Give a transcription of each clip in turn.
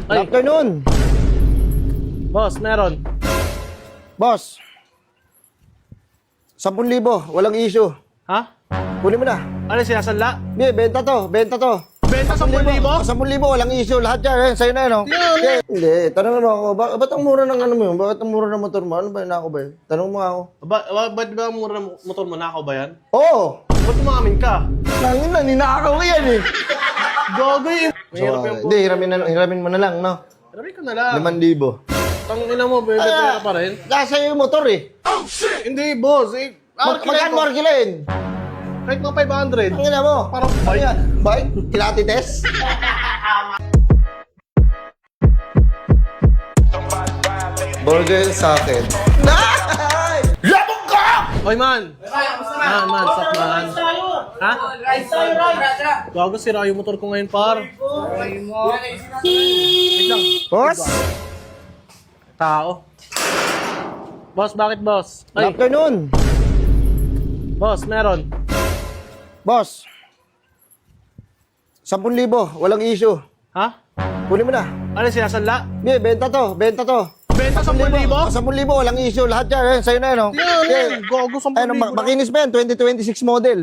Good afternoon. Boss, meron. Boss. 10,000, walang issue. Ha? Kunin mo na. Ano sinasala? Hindi, benta to. Benta 10,000? 10,000, walang issue. Lahat yan, sa'yo na yun, no? Hindi, tanong mo ako, ba't ang mura ng ano mo yun? Bakit ang mura ng motor mo? Ano ba yun, ako ba yun? Tanong mo ako. Ba't ba mura motor mo? Nakaw ba yan? Oo! Ba't umamin ka? Nangin na, ninakaw ko yan eh. Gago yun. Mahirap yung Hindi, hiramin mo na lang, no? Hiramin ko na lang. 5,000. Tangina mo, bebe ka pa rin. Nasa yung motor eh. Hindi, boss. Magkano mo arkilain? Kahit mga 500. Ang ina mo. Parang Ano yan? Bike? Kilatites? Burger sa akin. Nay! Labog ka! Oy, man! Man, stop man. Ha? Gago, sira yung motor ko ngayon, par. Wait lang. Boss? Tao. Boss, bakit boss? Good afternoon. Boss, meron. Boss. 10,000, walang issue. Ha? Kunin mo na. Ano sinasala? Hindi, benta to. Benta 10,000? 10,000, walang issue. Lahat yan, sa'yo na yun, no? Yan. Gago, 10,000 Ayun, makinis ba yan? 2026 model.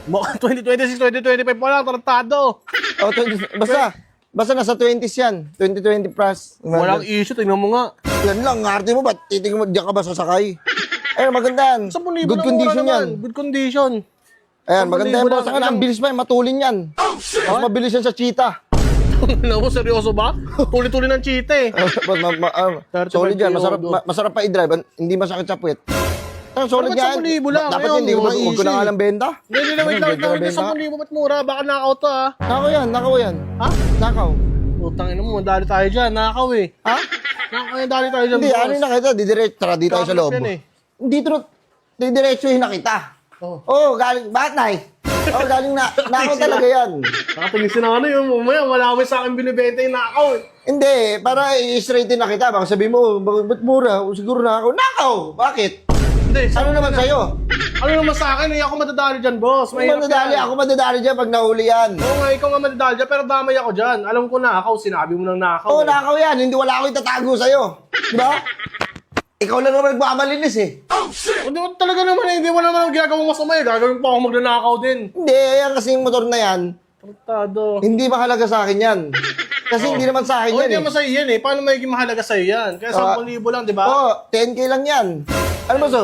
2026, 2025 pa lang, tarantado. Oh, basta nasa 20s yan. 2020 plus. Walang issue, tingnan mo nga. Yan lang, ngarte mo ba? Titingin mo, diyan ka ba sasakay? Ayun, maganda yan. 10,000 Good na condition mura yan. naman. Good condition. Ayan, maganda yan, 10,000 boss. lang. Ang bilis pa yan, matulin yan. Mas mabilis yan sa cheetah. Ano mo, seryoso ba? Tuli-tuli ng cheetah eh. Solid yan, 35 masarap pa i-drive. Hindi masakit sa puwet. Solid Bakit yan. 10,000 lang? Dapat Ayun, hindi ko walang huwag ko na issue. nga lang benta. Hindi, wait lang. Benta. 10,000 ba't mura? Baka nakaw to ah. Nakaw yan. Ha? Nakaw. Putang ina mo, dali tayo dyan. Nakaw eh. Ha? Nakaw yan, dali tayo dyan, Hindi, boss. ano yung nakita? Tara, di tayo sa loob. Yan eh. Dito, didiretsuhin na kita. Oo, galing, bakit nay? Oo, galing na, nakaw talaga yan. Nakatingin na ano yun, mamaya wala kami sa akin binibenta yung nakaw eh. Hindi, para i-straighten na kita. Baka sabihin mo, ba't mura? Siguro nakaw. Nakaw! Bakit? Hindi, Ano naman sa'yo? ano naman sa akin eh, ako madadali dyan, boss. Mahirap yan. Ako madadali dyan pag nahuli yan. Oo nga, ikaw nga madadali dyan, pero damay ako dyan. Alam ko nakaw, sinabi mo ng nakaw. Oo, eh. nakaw yan. Hindi wala ako itatago sa'yo. Diba? Ikaw lang naman nagmamalinis eh. Hindi talaga naman eh, hindi mo naman ginagawang masama eh. Gagawin pa ako magnanakaw din. Hindi, yan kasi yung motor na yan. Tarantado. Hindi mahalaga sa akin yan. Kasi hindi naman sa akin O, yan hindi eh. naman sa'yo yan eh. Paano magiging mahalaga sa'yo yan? Kaya 10,000 lang, di ba? Oo, 10K lang yan. Ano ba so?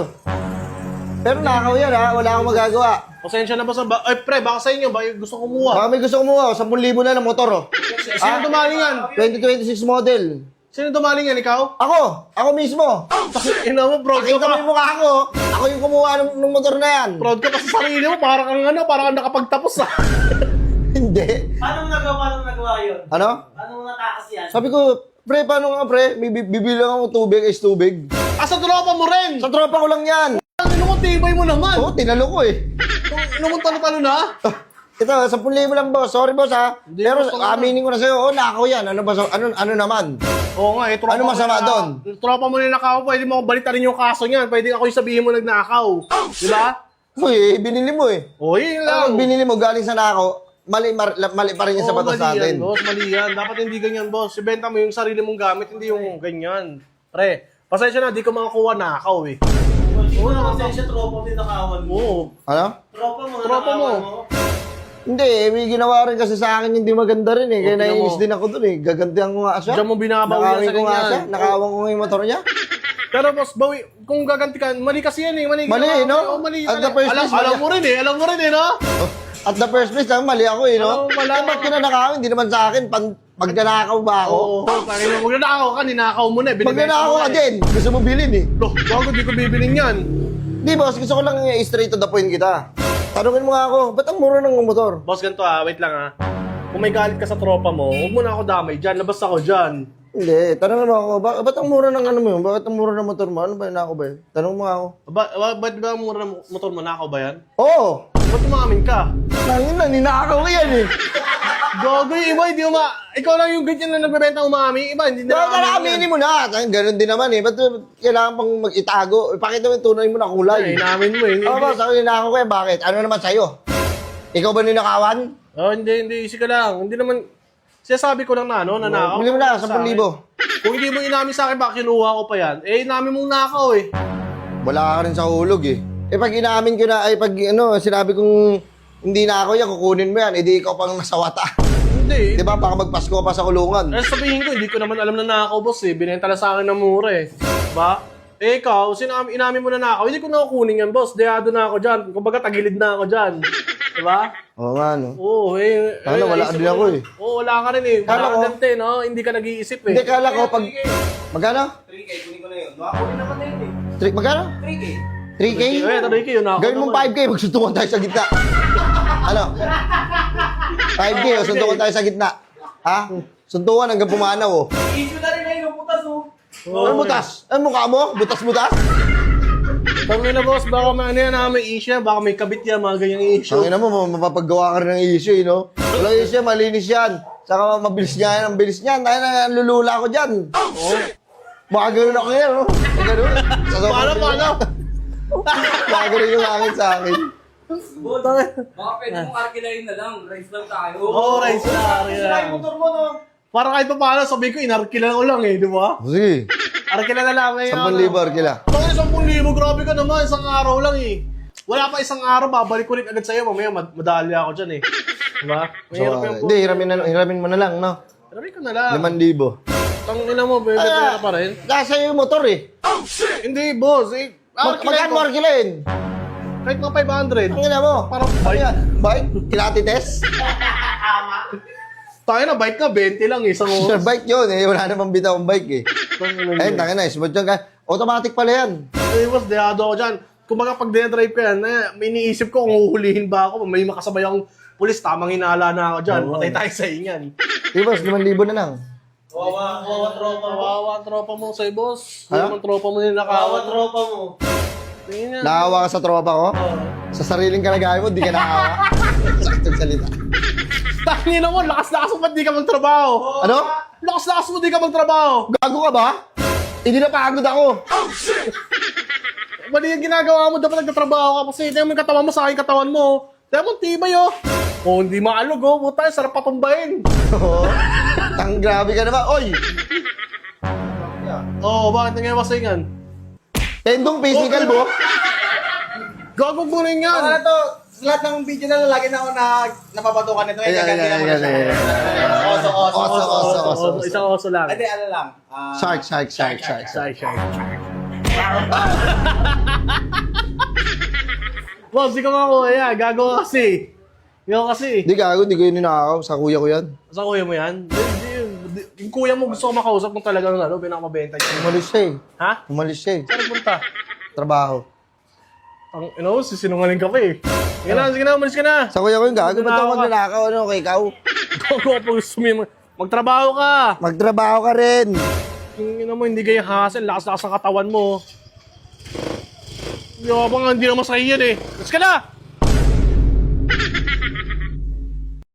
Pero nakaw yan ha, wala akong magagawa. Pasensya na ba sa... Ay, pre, baka sa inyo, ba gusto kumuha? Baka may gusto kumuha, 10,000 na ng motor oh. Sino dumaling yan? 2026 model. Sino dumaling yan, ikaw? Ako mismo. Ina mo, proud ka Pakita mo pa. yung mukha ko. Ako yung kumuha ng motor na yan. Proud ka pa sa sarili mo, parang kang ano, parang kang nakapagtapos ah. Hindi. Paano mo nagawa yun? Ano? Paano mo natakas yan? Sabi ko, pre, paano nga pre? May bibilang ako tubig, is tubig. Sa tropa mo rin! Sa tropa ko lang yan. Ang ino mo, tibay mo naman! Oo, tinalo ko eh. Ino mo, talo-talo na? Ito, 10,000 lang boss. Sorry boss ha. Hindi, Pero gusto ko na. aminin ko na sa'yo, oo, nakaw yan. Ano ba, ano naman? Oo nga, eh, tropa Ano mo masama na- doon? Tropa mo na nakaw, pwede mo balitan rin yung kaso niyan. Pwede ako yung sabihin mo nagnakaw. Di ba? Uy, binili mo eh. O, yun Ano lang. binili mo galing sa nakaw, mali pa rin yan sa Oo, batas mali yan, natin. boss. Mali yan. Dapat hindi ganyan, boss. Ibenta mo yung sarili mong gamit, hindi yung ganyan. Pre, pasensya na, di ko makakuha nakaw eh. Oo naman siya, tropa mo yung nakawan mo. Oo. Ano? Tropa mo, Tropa mo. nakawan mo. Hindi, may ginawa rin kasi sa akin hindi maganda rin eh. Kaya Okay naiinis mo. din ako dun eh. Gagantihan ko nga siya. Diyan mo binabawi Nakawin sa ko nga ganyan. siya. Nakawang ko nga yung motor niya. Pero boss, bawi, kung gaganti ka, mali kasi yan eh. Mali, Mali, ginawa no? mo. Oo, mali. At the first place, alam mali. mo rin eh. Alam mo rin eh, no? At the first place, mali ako eh, no? Oo, wala. Eh, ba't ko na nakawin? Hindi naman sa akin. Magnanakaw ba ako? Oo. Kaya magnanakaw ka, ninakaw mo na eh. Binibenta Magnanakaw mo ka na eh. din. Gusto mo bilhin eh. Loh, bago di ko bibilin yan. Di boss, gusto ko lang straight to the point kita. Tanungin mo nga ako, ba't ang mura ng motor? Boss, ganito wait lang Kung may galit ka sa tropa mo, huwag mo na ako damay dyan. Labas ako dyan. Hindi, tanungin mo ako, ba't ang mura ng ano mo yun? Bakit ang mura ng motor mo? Ano ba yun ako ba yun? Tanong mo nga ako. Ba't ba mura ng motor mo? Nakaw ba yan? Oo! Ba't umamin ka? Nangin na, ninakaw ko yan eh. Gago yung iba, hindi uma... Ikaw lang yung ganyan na nagbebenta umami. Iba, hindi Bakit na aminin mo na? Ganun din naman eh. Ba't kailangan pang mag-itago? Ipakita mo yung tunay mo na kulay. Ay, namin mo eh. Oo ba, sa akin ninakaw ko yan. Bakit? Ano naman sa'yo? Ikaw ba ninakawan? Oh, hindi. Easy ka lang. Hindi naman... Sinasabi ko lang na ano, nanakaw. Bili mo na, 10,000. Kung hindi mo inamin sa akin, baka kinuha ko pa yan. Eh, inamin mong nakaw eh. Wala ka rin sa hulog eh. Eh pag inamin ko na, ay pag ano, sinabi kong hindi na ako yan, kukunin mo yan, edi ikaw pang nasawata. Hindi. Di ba? Baka magpasko pa sa kulungan. Eh, sabihin ko, hindi ko naman alam na nakaw, boss eh. Binenta lang sa akin ng mura eh. Diba? Eh, ikaw, inamin mo na nakaw. Hindi ko nakukunin yan, boss. Deyado na ako dyan. Kumbaga, tagilid na ako dyan. Diba? Oo nga, no? Oo, eh. Kala, wala naisip din ko ako rin. eh. Oo, wala ka rin eh. Kala Wala ko- ka dante, no? Hindi ka nag-iisip eh. Hindi, kala ko pag... Magkano? 3K, kunin ko na yun. Nakakunin naman na yun Magkano? 3K. 3K? Eh, tabi kayo na ako. Gawin mong 5K, magsuntukan tayo sa gitna. Ano? 5K, o suntukan tayo sa gitna. Ha? Suntukan hanggang pumanaw, oh. Issue na rin ngayon, putas oh. Ano butas? Ano mukha mo? Butas-butas? Tangin na, boss. Baka may ano yan, may issue. Baka may kabit yan, mga ganyang issue. Tangina mo, mapapagawa ka rin ng issue, eh, no? Walang issue, malinis yan. Saka mabilis niya yan, ang bilis niyan. Tayo na, lulula ko dyan. Oo. Baka ganun ako yan, no? Baka ganun. Paano? Baka ganun yung akin sa akin. Baka pwede mong arkilayin na lang. Rice lang tayo. Oo, rice na. Sira yung motor mo, no? Para kahit pa paano, sabi ko, inarkila ko lang eh, di ba? Sige, Arkila na lang eh. 10,000 kila. Bakit 10,000? Grabe ka naman, isang araw lang eh. Wala pa isang araw, babalik ko rin agad sa'yo. Mamaya, madali ako dyan eh. Diba? Mahirap yung Hindi, hiramin mo na lang, no? Hiramin ko na lang. 5,000. Tangina mo, bebe, pera pa rin. Nasa yung motor, eh. Hindi, boss. Eh, Magkano mo arkilain? Kahit mga 500. Ang ina mo. Parang Ano yan? Bike? Kinatites? tayo na, bike ka, 20 lang eh, isang Sure, oras. bike yun, eh. Wala namang bitaw ang bike, eh. Ayun, tangin na, smooth yun. Automatic pala yan. Eh, boss, dehado ako dyan. Kumbaga, pag dinadrive ko yan, may iniisip ko kung uhulihin ba ako, may makasabay akong pulis, tamang hinala na ako dyan. Patay tayo sa inyan. Boss, 5,000 na lang. Wawa tropa mo. Kawawa ang tropa mo sa'yo, boss. Ha? Yung tropa mo Wawa ninakawan. tropa mo. Tingin yan. Naawa ka sa tropa ko? Sa sariling kalagayan mo, di ka naawa. Saktong salita. Tangin mo, lakas-lakas mo, ba't di ka magtrabaho? Ano? Lakas-lakas mo, di ka magtrabaho. Gago ka ba? Hindi na pagod ako. Mali yung ginagawa mo, dapat nagtatrabaho ka kasi tingnan mo yung katawan mo sa akin katawan mo. Tingnan mo, tibay oh. Oh, hindi maalog oh. Buta, sarap patumbahin. Oo. Grabe ka naman. Oy! Oh, bakit nangyay ba sa inyan? Tendong physical mo? Gagawin mo rin yan. Ano to? Sa lahat ng video na lagi na ako napapatukan nito. Ayan, ayan, ayan, ayan. Oso. Isang oso lang. Hindi, ano lang. Shark. Shy. Boss, di ka makakuha. Gagawa kasi. Ikaw kasi. Hindi gago, hindi ko yun ninakaw. Sa kuya ko yan. Sa kuya mo yan? Yung kuya mo gusto ko makausap kung talagang ano, pinakamabenta niya. Umalis siya eh. Ha? Umalis siya eh. Saan punta? Trabaho. Ang, sisinungaling ka pa eh. Sige na, umalis ka na. Sa kuya ko yung gago. Ba't ako Ninakaw ka. magnanakaw? Ano kay ikaw? Gago pa gusto mo magtrabaho ka. Magtrabaho ka rin. Yung mo, hindi kayo hassle, lakas-lakas ang katawan mo. Yabang, hindi naman sa'yo yan eh. Let's ka na!